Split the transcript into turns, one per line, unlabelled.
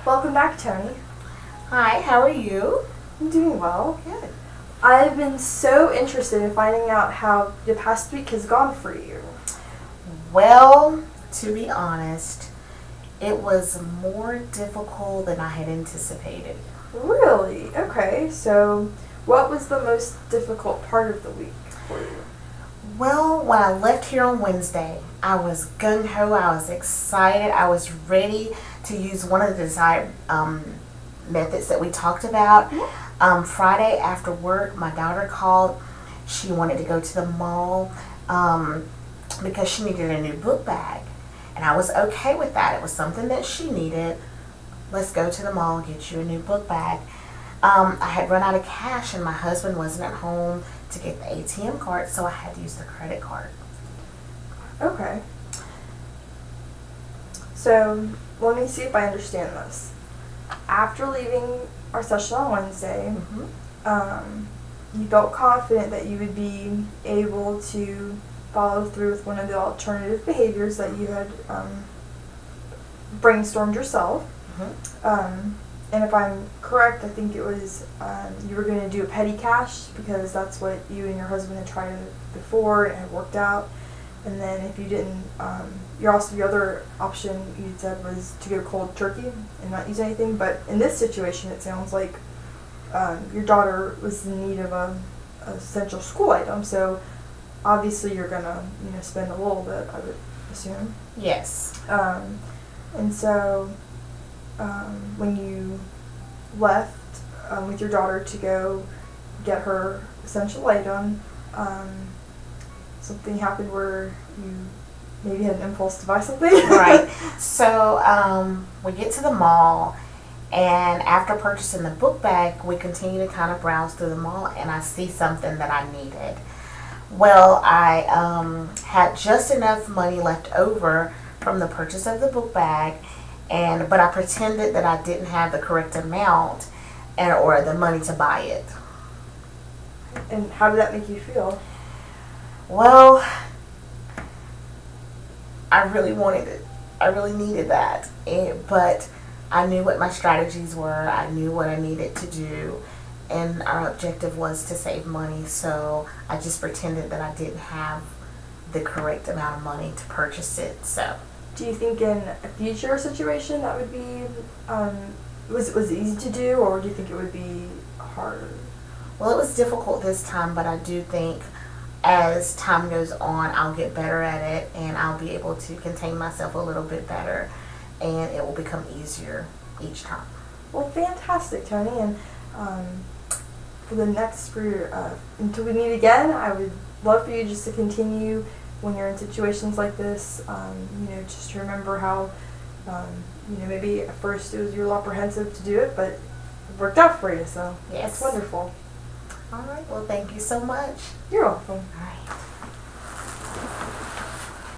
Welcome back, Toni.
Hi, how are you?
I'm doing well.
Good.
I've been so interested in finding out how the past week has gone for you.
Well, to be honest, it was more difficult than I had anticipated.
Really? Okay, so what was the most difficult part of the week for you?
Well, when I left here on Wednesday, I was gung ho, I was excited, I was ready to use one of the desired methods that we talked about. Friday after work, my daughter called. She wanted to go to the mall because she needed a new book bag. And I was okay with that. It was something that she needed. Let's go to the mall and get you a new book bag. I had run out of cash and my husband wasn't at home to get the ATM card, so I had to use the credit card.
Okay. So let me see if I understand this. After leaving our session on Wednesday, you felt confident that you would be able to follow through with one of the alternative behaviors that you had brainstormed yourself. And if I'm correct, I think it was you were going to do a petty cash because that's what you and your husband had tried before and it had worked out. And then if you didn't, your other option you said was to go cold turkey and not use anything. But in this situation, it sounds like your daughter was in need of a essential school item. So obviously you're gonna spend a little bit, I would assume.
Yes.
And so when you left with your daughter to go get her essential item, something happened where you maybe had an impulse to buy something.
Right. So we get to the mall, and after purchasing the book bag, we continue to kind of browse through the mall, and I see something that I needed. Well, I had just enough money left over from the purchase of the book bag, but I pretended that I didn't have the correct amount or the money to buy it.
And how did that make you feel?
Well, I really wanted it. I really needed that. But I knew what my strategies were. I knew what I needed to do. And our objective was to save money. So I just pretended that I didn't have the correct amount of money to purchase it. So.
Do you think in a future situation that would be, was it easy to do, or do you think it would be harder?
Well, it was difficult this time, but I do think as time goes on, I'll get better at it, and I'll be able to contain myself a little bit better, and it will become easier each time.
Well, fantastic, Toni, and until we meet again, I would love for you just to continue when you're in situations like this, just to remember how, maybe at first you were a little apprehensive to do it, but it worked out for you, so
yes.
That's wonderful.
All right, well, thank you so much.
You're welcome.
All right.